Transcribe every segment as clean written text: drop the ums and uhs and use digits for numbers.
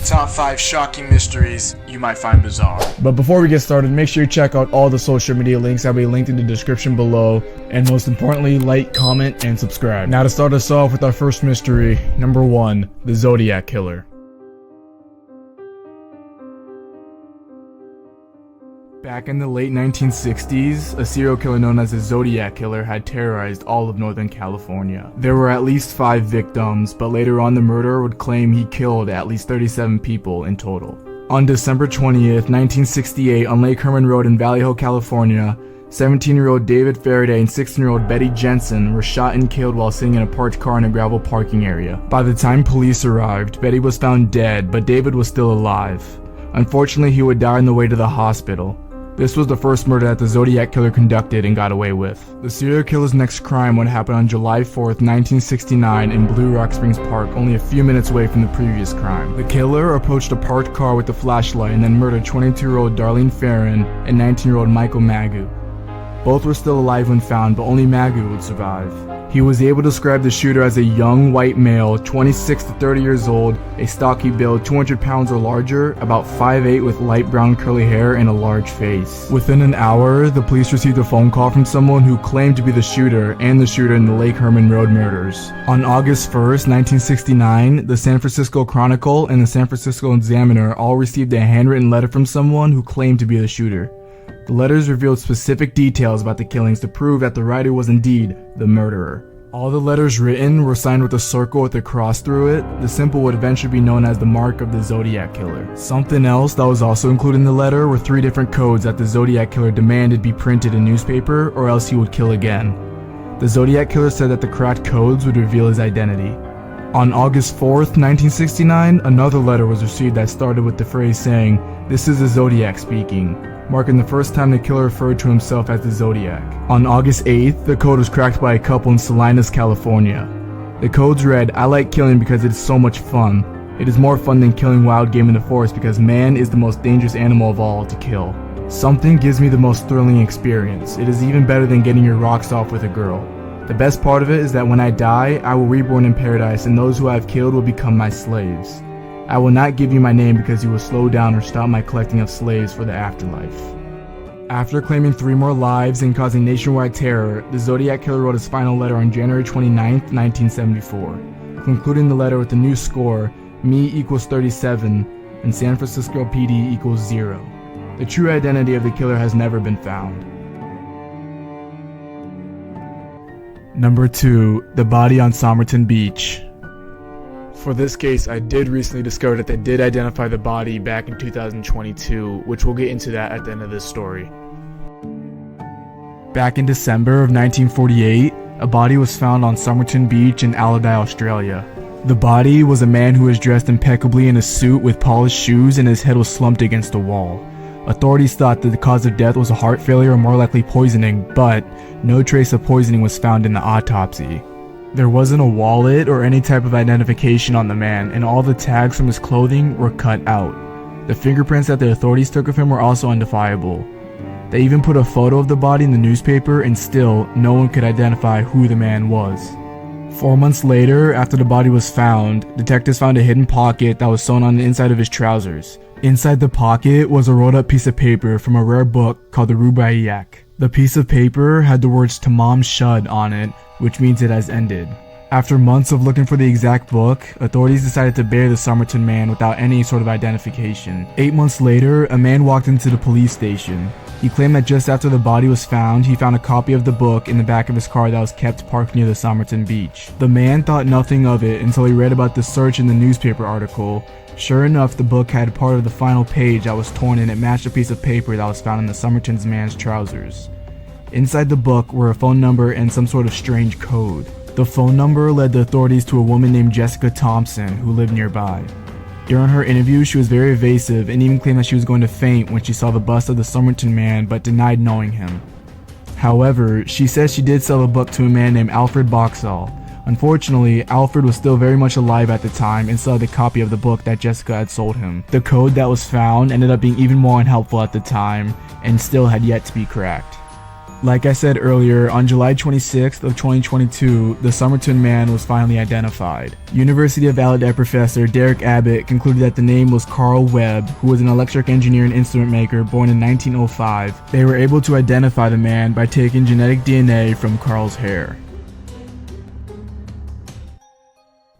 Top 5 shocking mysteries you might find bizarre. But before we get started, make sure you check out all the social media links that will be linked in the description below. And most importantly, like, comment, and subscribe. Now to start us off with our first mystery, number 1, the Zodiac Killer. Back in the late 1960s, a serial killer known as the Zodiac Killer had terrorized all of Northern California. There were at least 5 victims, but later on the murderer would claim he killed at least 37 people in total. On December 20th, 1968, on Lake Herman Road in Vallejo, California, 17-year-old David Faraday and 16-year-old Betty Jensen were shot and killed while sitting in a parked car in a gravel parking area. By the time police arrived, Betty was found dead, but David was still alive. Unfortunately, he would die on the way to the hospital. This was the first murder that the Zodiac Killer conducted and got away with. The serial killer's next crime would happen on July 4th, 1969 in Blue Rock Springs Park, only a few minutes away from the previous crime. The killer approached a parked car with a flashlight and then murdered 22-year-old Darlene Farron and 19-year-old Michael Magoo. Both were still alive when found, but only Magoo would survive. He was able to describe the shooter as a young white male, 26 to 30 years old, a stocky build, 200 pounds or larger, about 5'8" with light brown curly hair and a large face. Within an hour, the police received a phone call from someone who claimed to be the shooter and the shooter in the Lake Herman Road murders. On August 1st, 1969, the San Francisco Chronicle and the San Francisco Examiner all received a handwritten letter from someone who claimed to be the shooter. The letters revealed specific details about the killings to prove that the writer was indeed the murderer. All the letters written were signed with a circle with a cross through it. The symbol would eventually be known as the mark of the Zodiac Killer. Something else that was also included in the letter were 3 different codes that the Zodiac Killer demanded be printed in newspaper or else he would kill again. The Zodiac Killer said that the cracked codes would reveal his identity. On August 4th, 1969, another letter was received that started with the phrase saying, "This is the Zodiac speaking," marking the first time the killer referred to himself as the Zodiac. On August 8th, the code was cracked by a couple in Salinas, California. The codes read, "I like killing because it is so much fun. It is more fun than killing wild game in the forest because man is the most dangerous animal of all to kill. Something gives me the most thrilling experience. It is even better than getting your rocks off with a girl. The best part of it is that when I die, I will reborn in paradise and those who I have killed will become my slaves. I will not give you my name because you will slow down or stop my collecting of slaves for the afterlife." After claiming 3 more lives and causing nationwide terror, the Zodiac Killer wrote his final letter on January 29th, 1974, concluding the letter with the new score, me equals 37 and San Francisco PD equals 0. The true identity of the killer has never been found. Number 2, the body on Somerton Beach. For this case, I did recently discover that they did identify the body back in 2022, which we'll get into that at the end of this story. Back in December of 1948, a body was found on Somerton Beach in Aladi, Australia. The body was a man who was dressed impeccably in a suit with polished shoes and his head was slumped against a wall. Authorities thought that the cause of death was a heart failure or more likely poisoning, but no trace of poisoning was found in the autopsy. There wasn't a wallet or any type of identification on the man, and all the tags from his clothing were cut out. The fingerprints that the authorities took of him were also undefiable. They even put a photo of the body in the newspaper, and still, no one could identify who the man was. 4 months later, after the body was found, detectives found a hidden pocket that was sewn on the inside of his trousers. Inside the pocket was a rolled up piece of paper from a rare book called the Rubaiyat. The piece of paper had the words Tamam Shud on it, which means it has ended. After months of looking for the exact book, authorities decided to bury the Somerton man without any sort of identification. 8 months later, a man walked into the police station. He claimed that just after the body was found, he found a copy of the book in the back of his car that was kept parked near the Somerton beach. The man thought nothing of it until he read about the search in the newspaper article. Sure enough, the book had part of the final page that was torn and it matched a piece of paper that was found in the Somerton's man's trousers. Inside the book were a phone number and some sort of strange code. The phone number led the authorities to a woman named Jessica Thompson who lived nearby. During her interview, she was very evasive and even claimed that she was going to faint when she saw the bust of the Somerton man, but denied knowing him. However, she says she did sell a book to a man named Alfred Boxall. Unfortunately, Alfred was still very much alive at the time and still had the copy of the book that Jessica had sold him. The code that was found ended up being even more unhelpful at the time and still had yet to be cracked. Like I said earlier, on July 26th of 2022, the Somerton man was finally identified. University of Allendale professor Derek Abbott concluded that the name was Carl Webb, who was an electric engineer and instrument maker born in 1905. They were able to identify the man by taking genetic DNA from Carl's hair.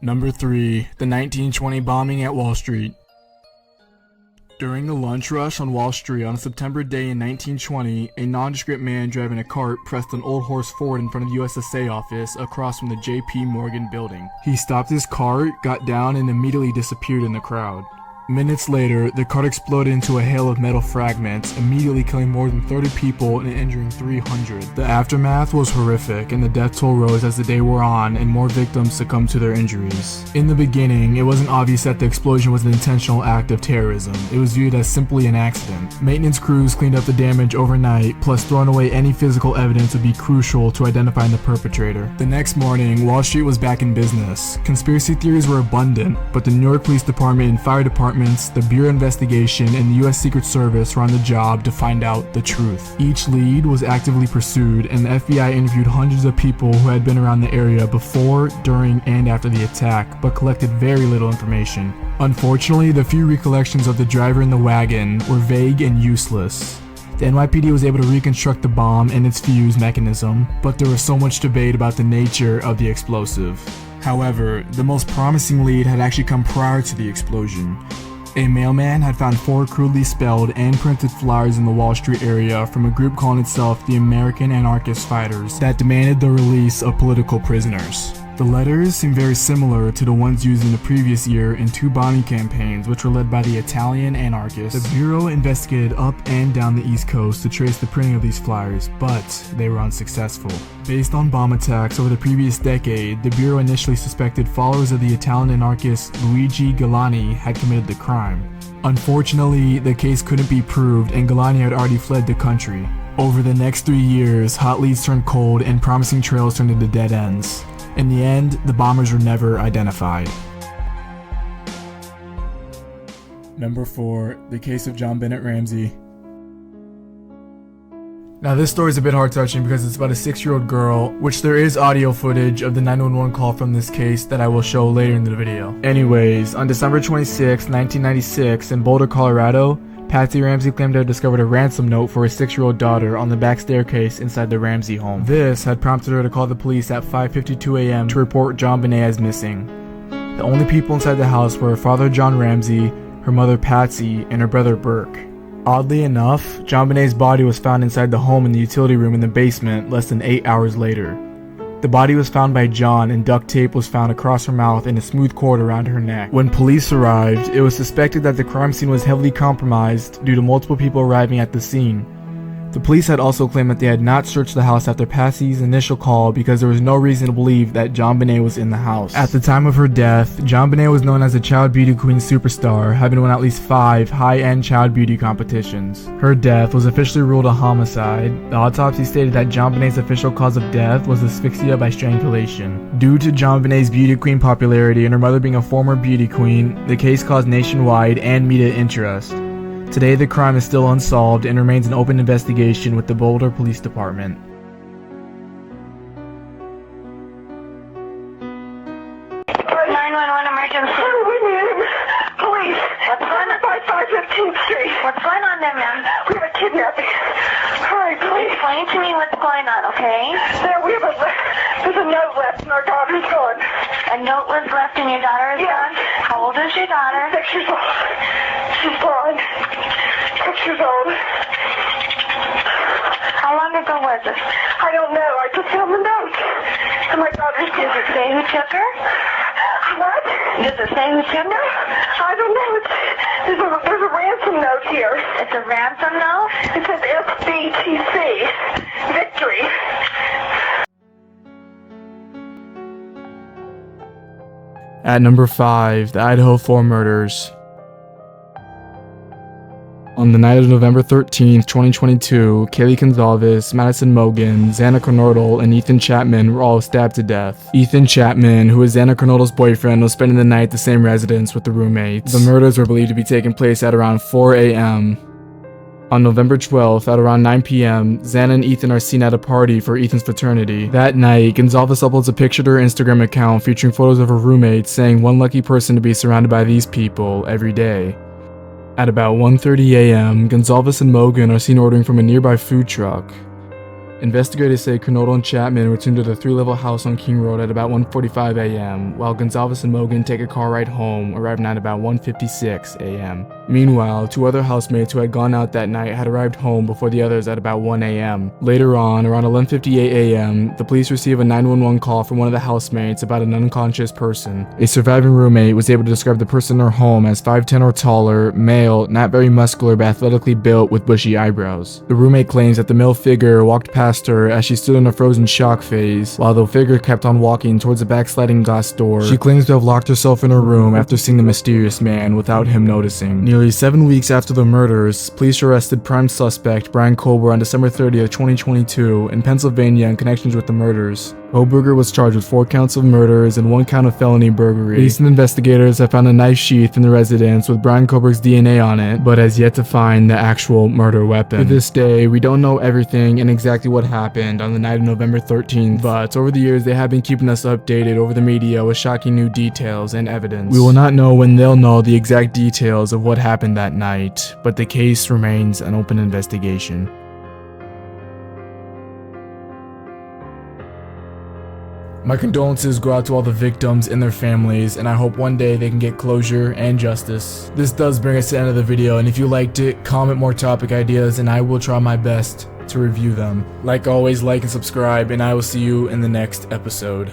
Number 3. The 1920 bombing at Wall Street. During the lunch rush on Wall Street on a September day in 1920, a nondescript man driving a cart pressed an old horse forward in front of the USSA office across from the J.P. Morgan building. He stopped his cart, got down, and immediately disappeared in the crowd. Minutes later, the cart exploded into a hail of metal fragments, immediately killing more than 30 people and injuring 300. The aftermath was horrific, and the death toll rose as the day wore on and more victims succumbed to their injuries. In the beginning, it wasn't obvious that the explosion was an intentional act of terrorism. It was viewed as simply an accident. Maintenance crews cleaned up the damage overnight, plus throwing away any physical evidence would be crucial to identifying the perpetrator. The next morning, Wall Street was back in business. Conspiracy theories were abundant, but the New York Police Department and fire department, the Bureau of Investigation, and the U.S. Secret Service were on the job to find out the truth. Each lead was actively pursued, and the FBI interviewed hundreds of people who had been around the area before, during, and after the attack, but collected very little information. Unfortunately, the few recollections of the driver in the wagon were vague and useless. The NYPD was able to reconstruct the bomb and its fuse mechanism, but there was so much debate about the nature of the explosive. However, the most promising lead had actually come prior to the explosion. A mailman had found 4 crudely spelled and printed flyers in the Wall Street area from a group calling itself the American Anarchist Fighters that demanded the release of political prisoners. The letters seem very similar to the ones used in the previous year in 2 bombing campaigns which were led by the Italian anarchists. The Bureau investigated up and down the East Coast to trace the printing of these flyers, but they were unsuccessful. Based on bomb attacks over the previous decade, the Bureau initially suspected followers of the Italian anarchist Luigi Galani had committed the crime. Unfortunately, the case couldn't be proved and Galani had already fled the country. Over the next 3 years, hot leads turned cold and promising trails turned into dead ends. In the end, the bombers were never identified. Number 4. The case of John Bennett Ramsey. Now this story is a bit heart-touching because it's about a 6-year-old girl, which there is audio footage of the 911 call from this case that I will show later in the video. Anyways, on December 26, 1996, in Boulder, Colorado, Patsy Ramsey claimed to have discovered a ransom note for her 6-year-old daughter on the back staircase inside the Ramsey home. This had prompted her to call the police at 5:52 a.m. to report John Bennett as missing. The only people inside the house were her father John Ramsey, her mother Patsy, and her brother Burke. Oddly enough, John Bennett's body was found inside the home in the utility room in the basement less than 8 hours later. The body was found by John and duct tape was found across her mouth and a smooth cord around her neck. When police arrived, it was suspected that the crime scene was heavily compromised due to multiple people arriving at the scene. The police had also claimed that they had not searched the house after Patsy's initial call because there was no reason to believe that John Bennett was in the house. At the time of her death, John Bennett was known as a child beauty queen superstar, having won at least 5 high-end child beauty competitions. Her death was officially ruled a homicide. The autopsy stated that John Bennett's official cause of death was asphyxia by strangulation. Due to John Bennett's beauty queen popularity and her mother being a former beauty queen, the case caused nationwide and media interest. Today, the crime is still unsolved and remains an open investigation with the Boulder Police Department. 911 emergency. Police. What's going on? By 515th Street. What's going on there, ma'am? We have a kidnapping. Hurry, please. Explain to me what's going on, okay? There's a note left and our daughter's gone. A note was left and your daughter is gone? How old is your daughter? 6 years old. She's gone. 6 years old. How long ago was this? I don't know. I just found the note. And my daughter's gone. Does it say who took her? What? Does it say who took her? I don't know. There's a ransom note here. It's a ransom note? It says SBTC. Victory. At number 5, the Idaho For murders. On the night of November 13, 2022, Kaylee Gonzalez, Madison Mogan, Xana Kernodle, and Ethan Chapman were all stabbed to death. Ethan Chapman, who is Xana Kernodle's boyfriend, was spending the night at the same residence with the roommates. The murders were believed to be taking place at around 4 a.m. On November 12th, at around 9 p.m., Xana and Ethan are seen at a party for Ethan's fraternity. That night, Gonzalez uploads a picture to her Instagram account featuring photos of her roommates, saying one lucky person to be surrounded by these people every day. At about 1:30 a.m., Gonzalez and Mogan are seen ordering from a nearby food truck. Investigators say Kernodle and Chapman returned to the 3-level house on King Road at about 1:45 a.m., while Gonzalez and Mogan take a car ride home, arriving at about 1:56 a.m. Meanwhile, 2 other housemates who had gone out that night had arrived home before the others at about 1 a.m. Later on, around 11:58 a.m., the police receive a 911 call from one of the housemates about an unconscious person. A surviving roommate was able to describe the person in her home as 5'10" or taller, male, not very muscular but athletically built with bushy eyebrows. The roommate claims that the male figure walked past her as she stood in a frozen shock phase, while the figure kept on walking towards the backsliding glass door. She claims to have locked herself in her room after seeing the mysterious man without him noticing. Nearly 7 weeks after the murders, police arrested prime suspect Brian Kober on December 30th, 2022 in Pennsylvania in connection with the murders. Koberger was charged with 4 counts of murders and 1 count of felony burglary. Police and investigators have found a knife sheath in the residence with Brian Koberger's DNA on it, but has yet to find the actual murder weapon. To this day, we don't know everything and exactly what happened on the night of November 13th, but over the years they have been keeping us updated over the media with shocking new details and evidence. We will not know when they'll know the exact details of what happened that night, but the case remains an open investigation. My condolences go out to all the victims and their families, and I hope one day they can get closure and justice. This does bring us to the end of the video, and if you liked it, comment more topic ideas and I will try my best to review them. Like always, like and subscribe, and I will see you in the next episode.